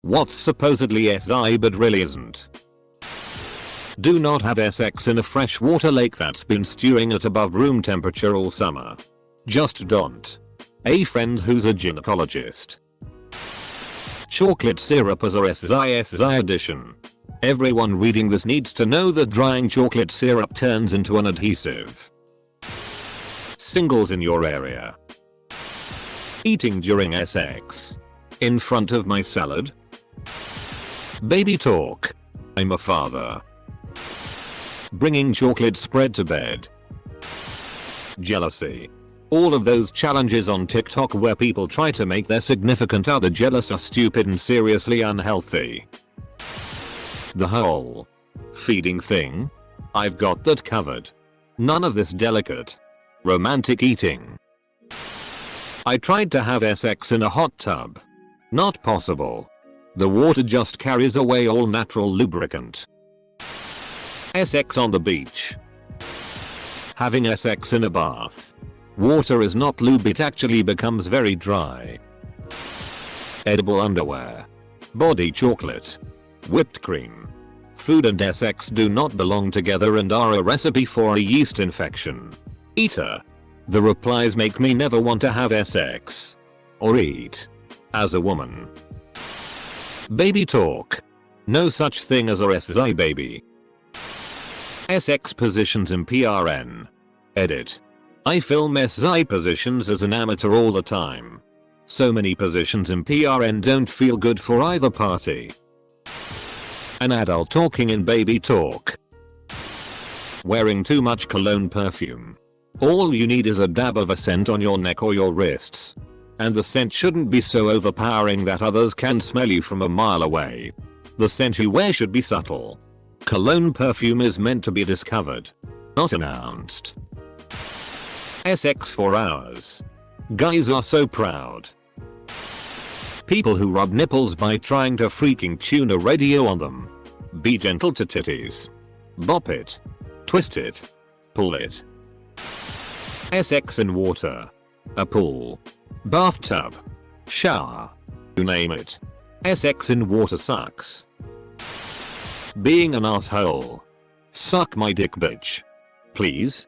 What's supposedly SI but really isn't. Do not have sex in a freshwater lake that's been stewing at above room temperature all summer. Just don't. A friend who's a gynecologist. Chocolate syrup as a SI addition. Everyone reading this needs to know that drying chocolate syrup turns into an adhesive. Singles in your area. Eating during sex. In front of my salad. Baby talk. I'm a father. Bringing chocolate spread to bed. Jealousy. All of those challenges on TikTok where people try to make their significant other jealous are stupid and seriously unhealthy. The whole feeding thing? I've got that covered. None of this delicate romantic eating. I tried to have sex in a hot tub. Not possible. The water just carries away all natural lubricant. Sex on the beach. Having sex in a bath. Water is not lube, it actually becomes very dry. Edible underwear. Body chocolate. Whipped cream. Food and sex do not belong together and are a recipe for a yeast infection. Eater. The replies make me never want to have sex. Or eat. As a woman. Baby talk. No such thing as a SI baby. SX positions in PRN. Edit. I film SI positions as an amateur all the time. So many positions in PRN don't feel good for either party. An adult talking in baby talk. Wearing too much cologne perfume. All you need is a dab of a scent on your neck or your wrists. And the scent shouldn't be so overpowering that others can smell you from a mile away. The scent you wear should be subtle. Cologne perfume is meant to be discovered, not announced. SX for hours. Guys are so proud. People who rub nipples by trying to freaking tune a radio on them. Be gentle to titties. Bop it. Twist it. Pull it. SX in water. A pool. Bathtub. Shower. You name it. SX in water sucks. Being an asshole. Suck my dick, bitch. Please?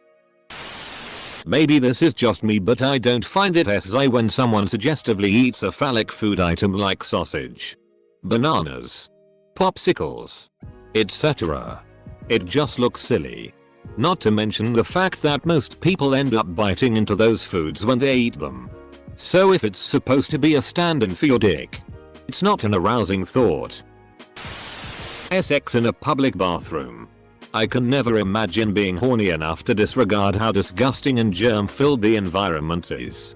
Maybe this is just me, but I don't find it SI when someone suggestively eats a phallic food item like sausage, bananas, popsicles, etc. It just looks silly. Not to mention the fact that most people end up biting into those foods when they eat them. So if it's supposed to be a stand-in for your dick, it's not an arousing thought. SX in a public bathroom. I can never imagine being horny enough to disregard how disgusting and germ-filled the environment is.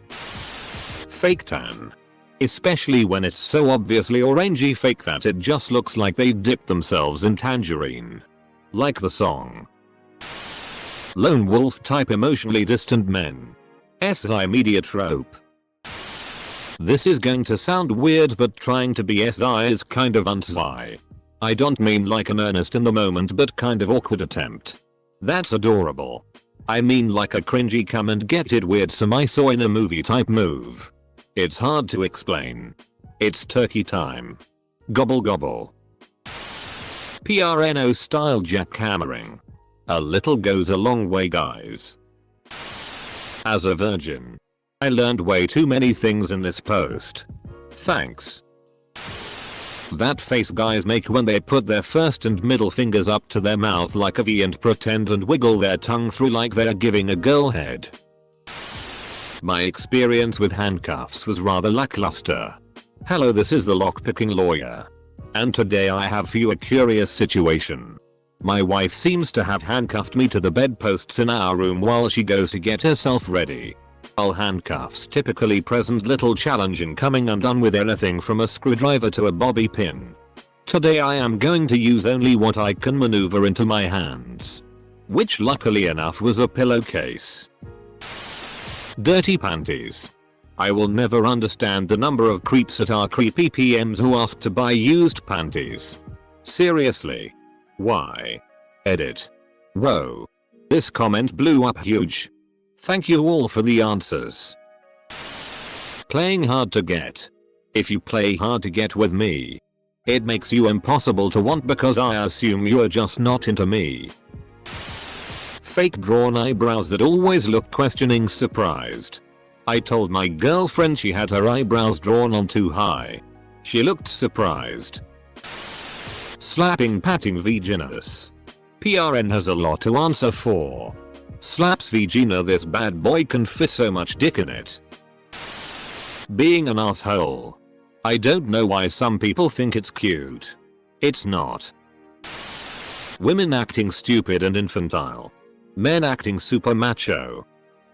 Fake tan. Especially when it's so obviously orangey fake that it just looks like they dipped themselves in tangerine. Like the song. Lone wolf type emotionally distant men. SI media trope. This is going to sound weird, but trying to be SI is kind of unsci. I don't mean like an earnest in the moment but kind of awkward attempt. That's adorable. I mean like a cringy come and get it weird some I saw in a movie type move. It's hard to explain. It's turkey time. Gobble gobble. PRNO style jackhammering. A little goes a long way, guys. As a virgin, I learned way too many things in this post. Thanks. That face guys make when they put their first and middle fingers up to their mouth like a V and pretend and wiggle their tongue through like they're giving a girl head. My experience with handcuffs was rather lackluster. Hello, this is the lockpicking lawyer. And today I have for you a curious situation. My wife seems to have handcuffed me to the bedposts in our room while she goes to get herself ready. All handcuffs typically present little challenge in coming undone with anything from a screwdriver to a bobby pin. Today I am going to use only what I can maneuver into my hands. Which luckily enough was a pillowcase. Dirty panties. I will never understand the number of creeps at our creepy PMs who ask to buy used panties. Seriously. Why? Edit. Whoa. This comment blew up huge. Thank you all for the answers. Playing hard to get. If you play hard to get with me, it makes you impossible to want because I assume you're just not into me. Fake drawn eyebrows that always look questioning surprised. I told my girlfriend she had her eyebrows drawn on too high. She looked surprised. Slapping patting vaginas. PRN has a lot to answer for. Slaps vagina, this bad boy can fit so much dick in it. Being an asshole. I don't know why some people think it's cute. It's not. Women acting stupid and infantile. Men acting super macho.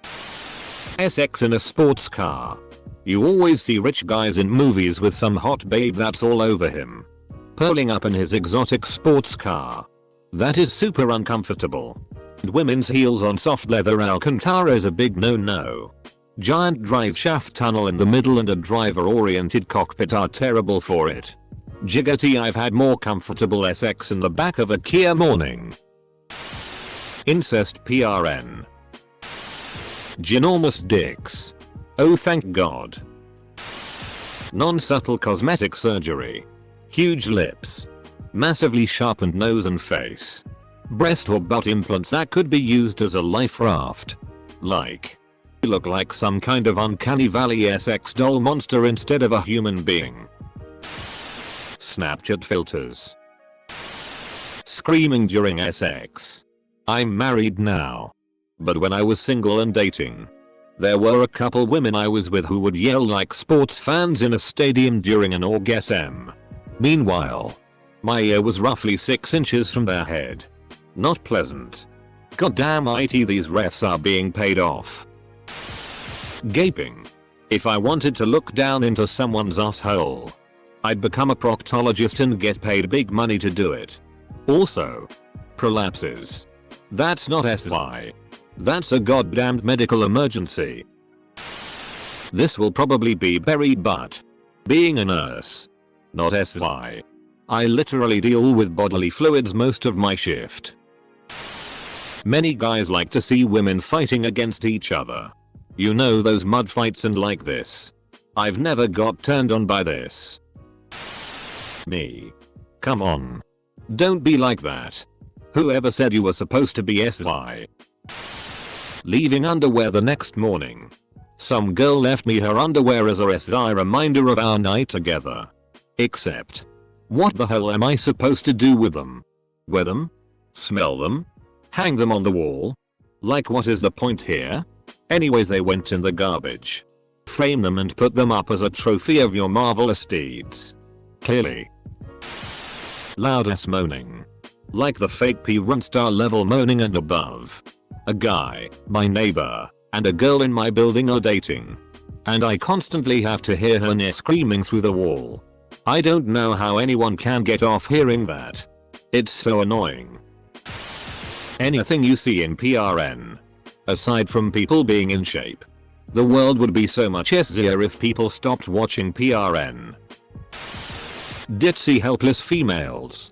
SX in a sports car. You always see rich guys in movies with some hot babe that's all over him. Pulling up in his exotic sports car. That is super uncomfortable. And women's heels on soft leather Alcantara is a big no-no. Giant drive shaft tunnel in the middle and a driver-oriented cockpit are terrible for it. Jiggity, I've had more comfortable SX in the back of a Kia Morning. Incest PRN. Ginormous dicks. Oh thank God. Non-subtle cosmetic surgery. Huge lips. Massively sharpened nose and face. Breast or butt implants that could be used as a life raft. Like. You look like some kind of uncanny valley SX doll monster instead of a human being. Snapchat filters. Screaming during SX. I'm married now. But when I was single and dating, there were a couple women I was with who would yell like sports fans in a stadium during an orgasm. Meanwhile, my ear was roughly 6 inches from their head. Not pleasant. Goddamn it, these refs are being paid off. Gaping. If I wanted to look down into someone's asshole, I'd become a proctologist and get paid big money to do it. Also, prolapses. That's not SI. That's a goddamned medical emergency. This will probably be buried, but being a nurse, not SI. I literally deal with bodily fluids most of my shift. Many guys like to see women fighting against each other. You know, those mud fights and like this. I've never got turned on by this. Me. Come on. Don't be like that. Whoever said you were supposed to be SI? Leaving underwear the next morning. Some girl left me her underwear as a SI reminder of our night together. Except, what the hell am I supposed to do with them? Wear them? Smell them? Hang them on the wall? Like, what is the point here? Anyways, they went in the garbage. Frame them and put them up as a trophy of your marvelous deeds. Clearly. Loud ass moaning. Like the fake P-Run star level moaning and above. A guy, my neighbor, and a girl in my building are dating. And I constantly have to hear her near screaming through the wall. I don't know how anyone can get off hearing that. It's so annoying. Anything you see in PRN. Aside from people being in shape. The world would be so much easier if people stopped watching PRN. Ditzy helpless females.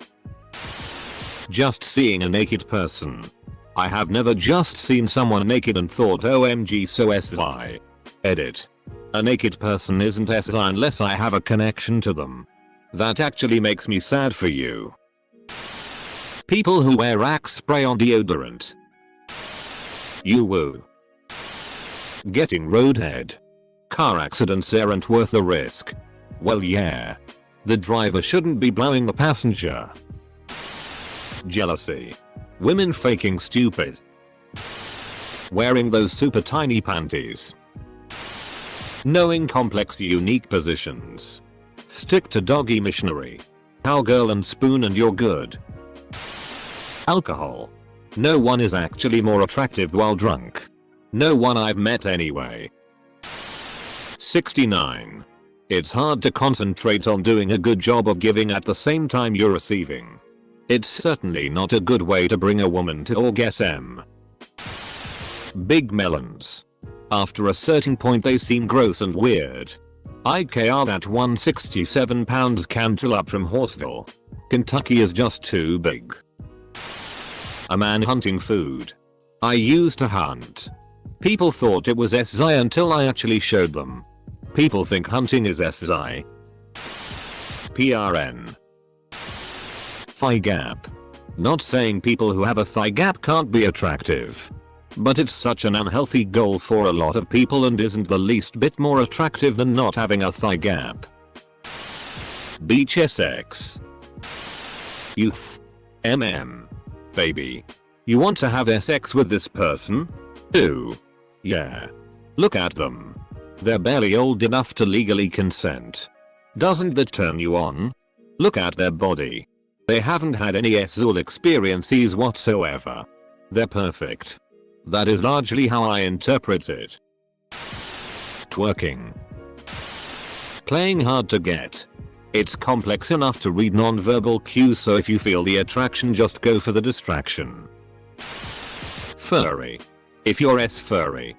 Just seeing a naked person. I have never just seen someone naked and thought OMG so SI. Edit. A naked person isn't SI unless I have a connection to them. That actually makes me sad for you. People who wear Axe spray on deodorant. You woo. Getting roadhead. Car accidents aren't worth the risk. Well yeah. The driver shouldn't be blowing the passenger. Jealousy. Women faking stupid. Wearing those super tiny panties. Knowing complex unique positions. Stick to doggy missionary. Cowgirl and spoon and you're good. Alcohol. No one is actually more attractive while drunk. No one I've met anyway. 69. It's hard to concentrate on doing a good job of giving at the same time you're receiving. It's certainly not a good way to bring a woman to orgasm. Big melons. After a certain point they seem gross and weird. IKR that 167 pounds cantaloupe from Horseville, Kentucky is just too big. A man hunting food. I used to hunt. People thought it was SI until I actually showed them. People think hunting is SI. PRN. Thigh gap. Not saying people who have a thigh gap can't be attractive, but it's such an unhealthy goal for a lot of people and isn't the least bit more attractive than not having a thigh gap. Beach SX. Youth. Baby. You want to have SX with this person? Ooh. Yeah. Look at them. They're barely old enough to legally consent. Doesn't that turn you on? Look at their body. They haven't had any SZOL experiences whatsoever. They're perfect. That is largely how I interpret it. Twerking. Playing hard to get. It's complex enough to read non-verbal cues, so if you feel the attraction, just go for the distraction. Furry. If you're furry.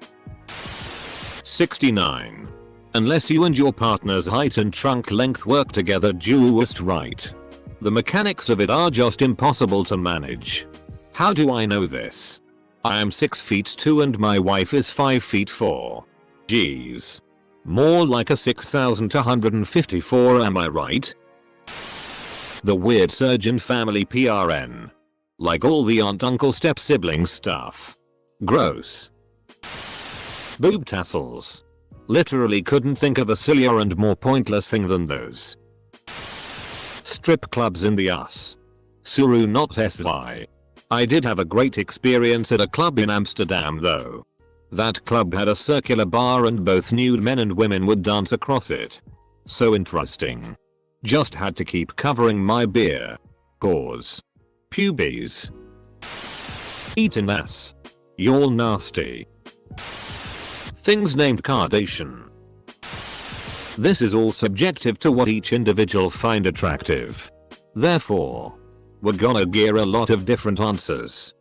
69. Unless you and your partner's height and trunk length work together just right. The mechanics of it are just impossible to manage. How do I know this? I am 6 feet 2 and my wife is 5 feet 4. Jeez. More like a 6,254, am I right? The weird surgeon family PRN. Like all the aunt, uncle, step sibling stuff. Gross. Boob tassels. Literally couldn't think of a sillier and more pointless thing than those. Strip clubs in the US. Suru, not SI. I did have a great experience at a club in Amsterdam though. That club had a circular bar and both nude men and women would dance across it. So interesting. Just had to keep covering my beer. Pause. Pubes. Eaten ass. You're nasty. Things named Kardashian. This is all subjective to what each individual find attractive. Therefore, we're gonna gear a lot of different answers.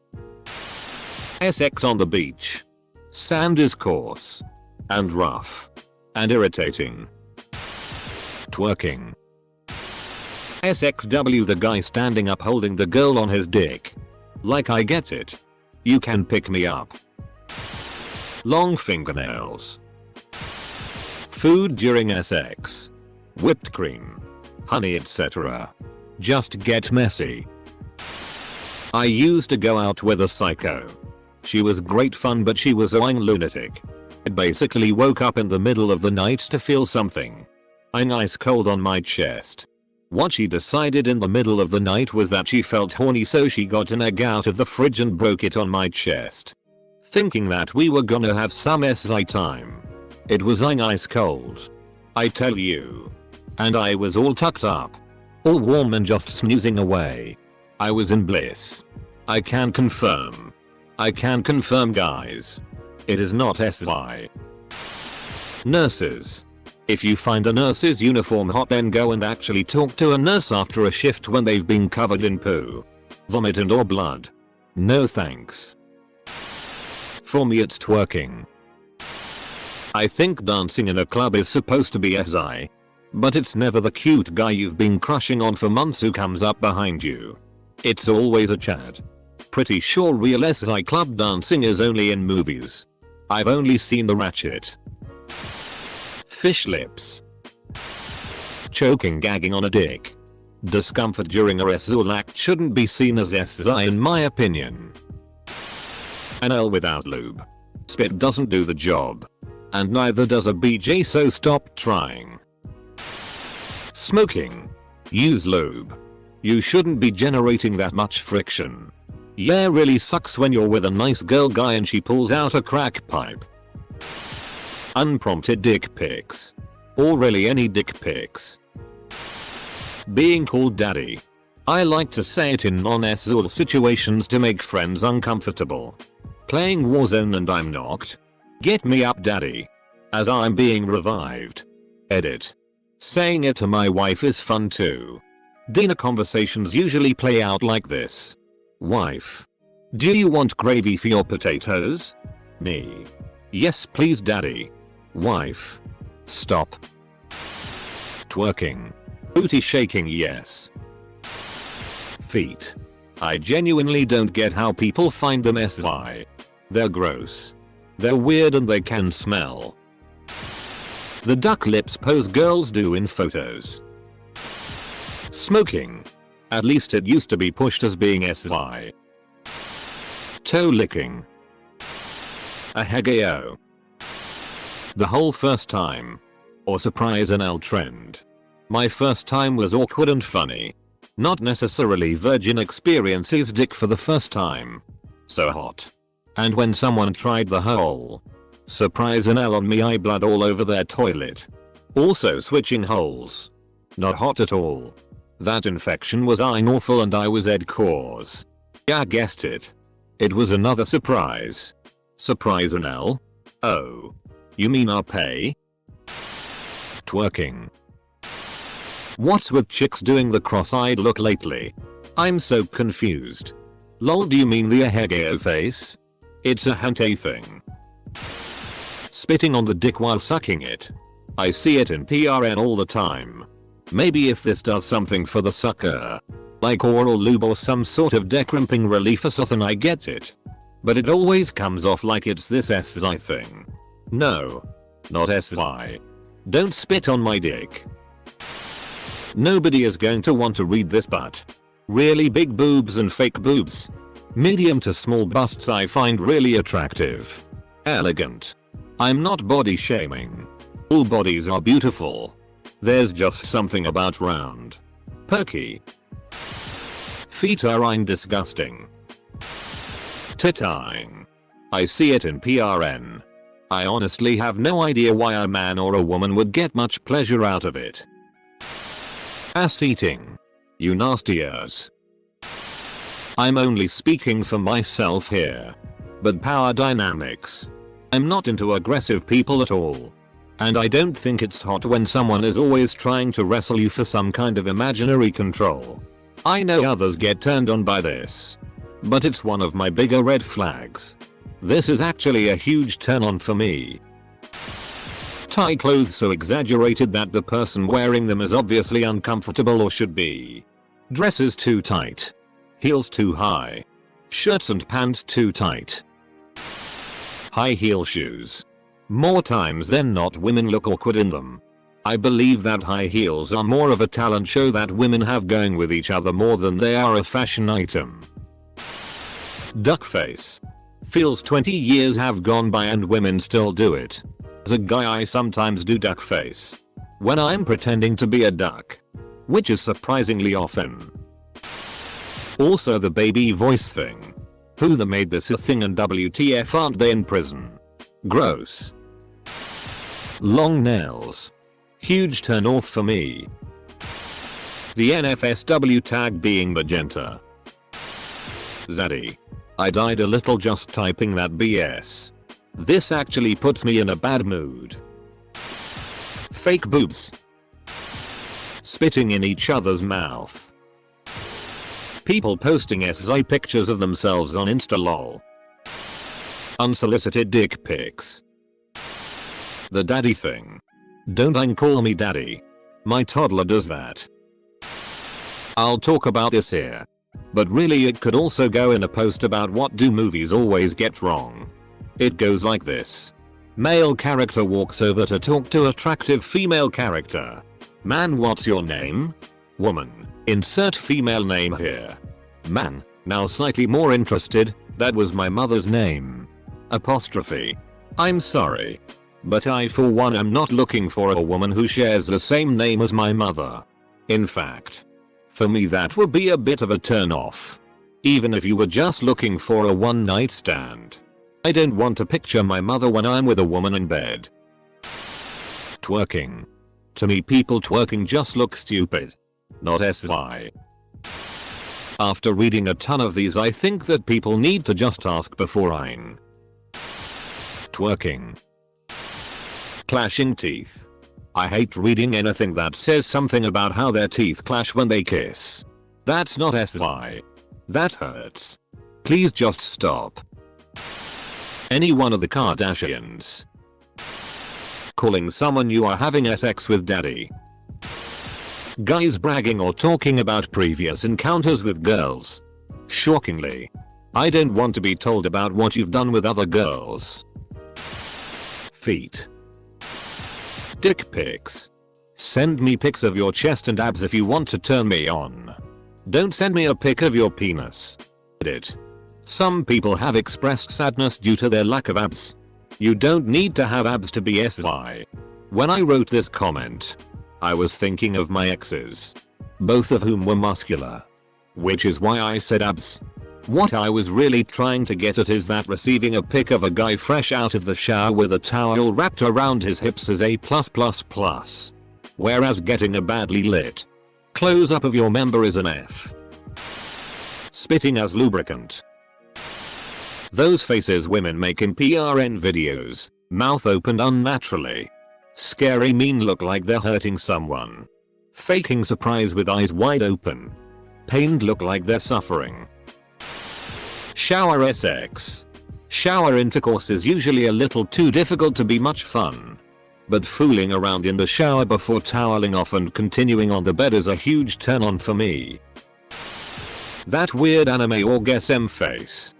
SX on the beach. Sand is coarse. And rough. And irritating. Twerking. SXW, the guy standing up holding the girl on his dick. Like, I get it. You can pick me up. Long fingernails. Food during SX. Whipped cream. Honey, etc. Just get messy. I used to go out with a psycho. She was great fun, but she was a lunatic. I basically woke up in the middle of the night to feel something ice cold on my chest. What she decided in the middle of the night was that she felt horny, so she got an egg out of the fridge and broke it on my chest. Thinking that we were gonna have some SI time. It was ice cold. I tell you. And I was all tucked up. All warm and just snoozing away. I was in bliss. I can confirm. Guys. It is not SI. Nurses. If you find a nurse's uniform hot, then go and actually talk to a nurse after a shift when they've been covered in poo, vomit and or blood. No thanks. For me, it's twerking. I think dancing in a club is supposed to be SI. But it's never the cute guy you've been crushing on for months who comes up behind you. It's always a Chad. Pretty sure real SI club dancing is only in movies. I've only seen The Ratchet. Fish lips. Choking, gagging on a dick. Discomfort during a SZOL act shouldn't be seen as SI in my opinion. Anal without lube. Spit doesn't do the job. And neither does a BJ, so stop trying. Smoking. Use lube. You shouldn't be generating that much friction. Yeah, really sucks when you're with a nice girl guy and she pulls out a crack pipe. Unprompted dick pics. Or really any dick pics. Being called daddy. I like to say it in non-SZOL situations to make friends uncomfortable. Playing Warzone and I'm knocked. Get me up daddy. As I'm being revived. Edit. Saying it to my wife is fun too. Dinner conversations usually play out like this. Wife. Do you want gravy for your potatoes? Me. Yes please daddy. Wife. Stop. Twerking. Booty shaking, yes. Feet. I genuinely don't get how people find them SI. They're gross. They're weird and they can smell. The duck lips pose girls do in photos. Smoking. At least it used to be pushed as being SI. Toe licking. A hegeo. The whole first time. Or surprise NL trend. My first time was awkward and funny. Not necessarily virgin experiences dick for the first time. So hot. And when someone tried the whole surprise NL on me, I blood all over their toilet. Also switching holes. Not hot at all. That infection was awful and I was Ed cause. Yeah, guessed it. It was another surprise. Surprise NL? Oh. You mean our pay? Twerking. What's with chicks doing the cross-eyed look lately? I'm so confused. Lol, do you mean the ahegeo face? It's a hentai thing. Spitting on the dick while sucking it. I see it in PRN all the time. Maybe if this does something for the sucker, like oral lube or some sort of decrimping relief or something, I get it. But it always comes off like it's this SI thing. No. Not SI. Don't spit on my dick. Nobody is going to want to read this, but really big boobs and fake boobs. Medium to small busts I find really attractive. Elegant. I'm not body shaming. All bodies are beautiful. There's just something about round, perky feet are disgusting. Tittying. I see it in PRN. I honestly have no idea why a man or a woman would get much pleasure out of it. Ass eating. You nastiers. I'm only speaking for myself here. But power dynamics. I'm not into aggressive people at all. And I don't think it's hot when someone is always trying to wrestle you for some kind of imaginary control. I know others get turned on by this. But it's one of my bigger red flags. This is actually a huge turn on for me. Tie clothes so exaggerated that the person wearing them is obviously uncomfortable or should be. Dresses too tight. Heels too high. Shirts and pants too tight. High heel shoes. More times than not women look awkward in them. I believe that high heels are more of a talent show that women have going with each other more than they are a fashion item. Duck face. Feels 20 years have gone by and women still do it. As a guy I sometimes do duck face. When I'm pretending to be a duck. Which is surprisingly often. Also the baby voice thing. Who the made this a thing and WTF aren't they in prison? Gross. Long nails. Huge turn off for me. The NFSW tag being magenta. Zaddy. I died a little just typing that BS. This actually puts me in a bad mood. Fake boobs. Spitting in each other's mouth. People posting SI pictures of themselves on Insta lol. Unsolicited dick pics. The daddy thing. Don't call me daddy. My toddler does that. I'll talk about this here. But really it could also go in a post about what do movies always get wrong. It goes like this. Male character walks over to talk to attractive female character. Man, what's your name? Woman. Insert female name here. Man, now slightly more interested, that was my mother's name. Apostrophe. I'm sorry. But I for one am not looking for a woman who shares the same name as my mother. In fact, for me that would be a bit of a turn off. Even if you were just looking for a one night stand. I don't want to picture my mother when I'm with a woman in bed. Twerking. To me people twerking just look stupid. Not SI. After reading a ton of these I think that people need to just ask before twerking. Clashing teeth. I hate reading anything that says something about how their teeth clash when they kiss. That's not SI. That hurts. Please just stop. Any one of the Kardashians. Calling someone you are having sex with daddy. Guys bragging or talking about previous encounters with girls. Shockingly. I don't want to be told about what you've done with other girls. Feet. Dick pics. Send me pics of your chest and abs if you want to turn me on. Don't send me a pic of your penis. Edit. Some people have expressed sadness due to their lack of abs. You don't need to have abs to be SI. When I wrote this comment, I was thinking of my exes, both of whom were muscular. Which is why I said abs. What I was really trying to get at is that receiving a pic of a guy fresh out of the shower with a towel wrapped around his hips is A+++. Whereas getting a badly lit close-up of your member is an F. Spitting as lubricant. Those faces women make in PRN videos, mouth opened unnaturally. Scary mean look like they're hurting someone. Faking surprise with eyes wide open. Pained look like they're suffering. Shower sex. Shower intercourse is usually a little too difficult to be much fun. But fooling around in the shower before toweling off and continuing on the bed is a huge turn on for me. That weird anime orgasm face.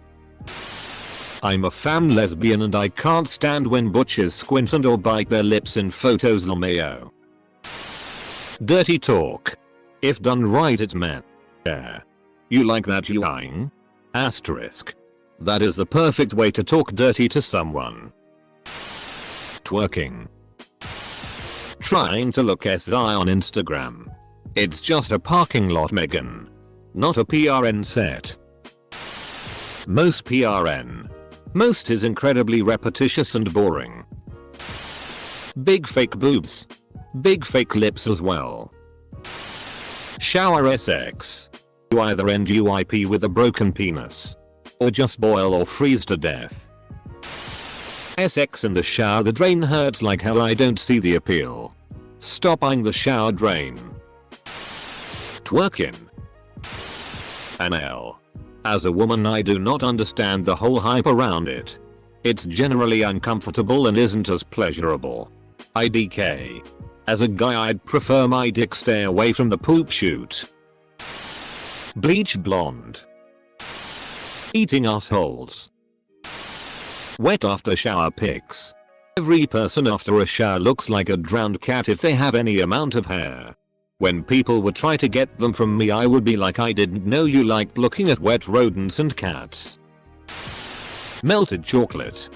I'm a femme lesbian and I can't stand when butches squint and or bite their lips in photos LMAO. Dirty talk. If done right it's meh. Yeah. You like that you-I? Asterisk. That is the perfect way to talk dirty to someone. Twerking. Trying to look SI on Instagram. It's just a parking lot, Megan. Not a PRN set. Most PRN. Most is incredibly repetitious and boring. Big fake boobs. Big fake lips as well. Shower sex. You either end you-I with a broken penis. Or just boil or freeze to death. Sex in the shower, the drain hurts like hell, I don't see the appeal. Stop eyeing the shower drain. Twerking. An L. As a woman I do not understand the whole hype around it. It's generally uncomfortable and isn't as pleasurable. IDK. As a guy I'd prefer my dick stay away from the poop chute. Bleach blonde. Eating assholes. Wet after shower pics. Every person after a shower looks like a drowned cat if they have any amount of hair. When people would try to get them from me I would be like, I didn't know you liked looking at wet rodents and cats. Melted chocolate.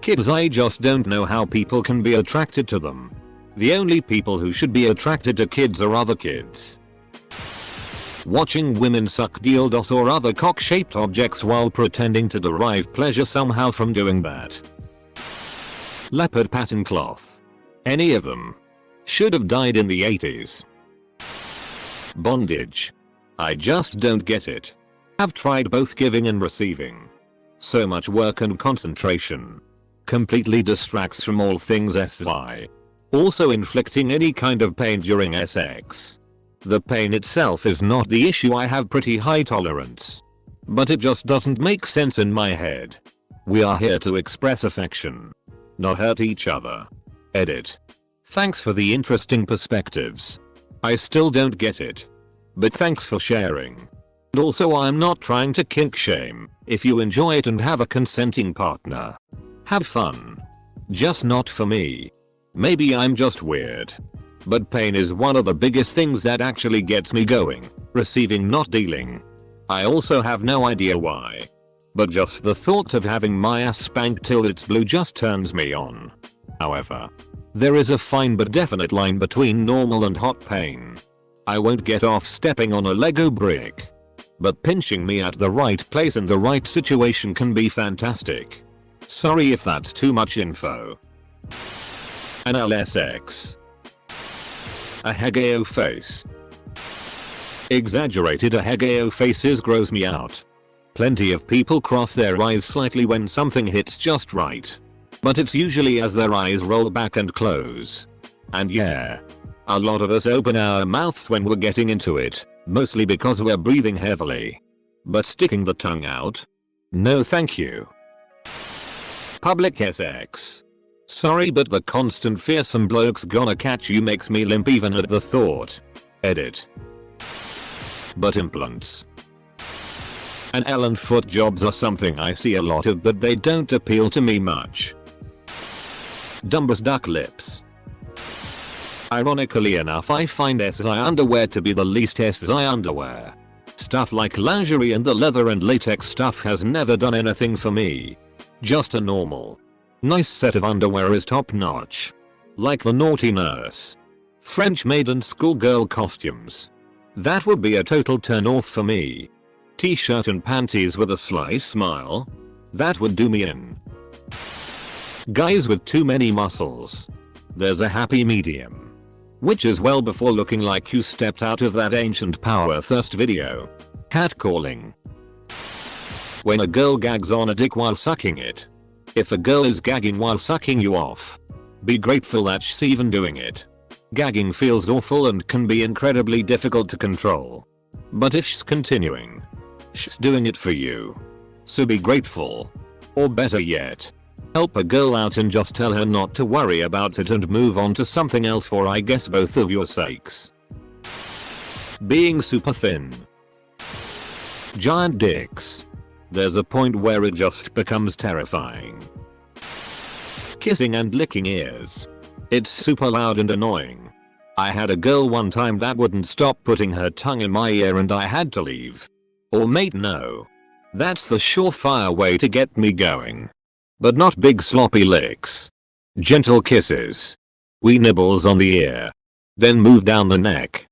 Kids, I just don't know how people can be attracted to them. The only people who should be attracted to kids are other kids. Watching women suck dildos or other cock-shaped objects while pretending to derive pleasure somehow from doing that. Leopard pattern cloth. Any of them. Should have died in the 80s. Bondage. I just don't get it. Have tried both giving and receiving. So much work and concentration. Completely distracts from all things SI. Also inflicting any kind of pain during sex. The pain itself is not the issue, I have pretty high tolerance. But it just doesn't make sense in my head. We are here to express affection. Not hurt each other. Edit. Thanks for the interesting perspectives. I still don't get it. But thanks for sharing. And also I'm not trying to kink shame. If you enjoy it and have a consenting partner, have fun. Just not for me. Maybe I'm just weird. But pain is one of the biggest things that actually gets me going. Receiving, not dealing. I also have no idea why. But just the thought of having my ass spanked till it's blue just turns me on. However, there is a fine but definite line between normal and hot pain. I won't get off stepping on a Lego brick. But pinching me at the right place in the right situation can be fantastic. Sorry if that's too much info. An LSX. A Hegeo face. Exaggerated Hegeo faces grows me out. Plenty of people cross their eyes slightly when something hits just right. But it's usually as their eyes roll back and close. And yeah, a lot of us open our mouths when we're getting into it, mostly because we're breathing heavily. But sticking the tongue out? No thank you. Public sex. Sorry but the constant fearsome bloke's gonna catch you makes me limp even at the thought. Edit. Butt implants. And L and foot jobs are something I see a lot of but they don't appeal to me much. Dumba's duck lips. Ironically enough, I find SI underwear to be the least SI underwear. Stuff like lingerie and the leather and latex stuff has never done anything for me. Just a normal, nice set of underwear is top notch. Like the naughty nurse, French maid and schoolgirl costumes. That would be a total turn off for me. T-shirt and panties with a sly smile? That would do me in. Guys with too many muscles. There's a happy medium. Which is well before looking like you stepped out of that ancient power thirst video. Catcalling. When a girl gags on a dick while sucking it. If a girl is gagging while sucking you off, be grateful that she's even doing it. Gagging feels awful and can be incredibly difficult to control. But if she's continuing, she's doing it for you. So be grateful. Or better yet, help a girl out and just tell her not to worry about it and move on to something else for I guess both of your sakes. Being super thin. Giant dicks. There's a point where it just becomes terrifying. Kissing and licking ears. It's super loud and annoying. I had a girl one time that wouldn't stop putting her tongue in my ear and I had to leave. Or mate, no. That's the surefire way to get me going. But not big sloppy licks. Gentle kisses. Wee nibbles on the ear. Then move down the neck.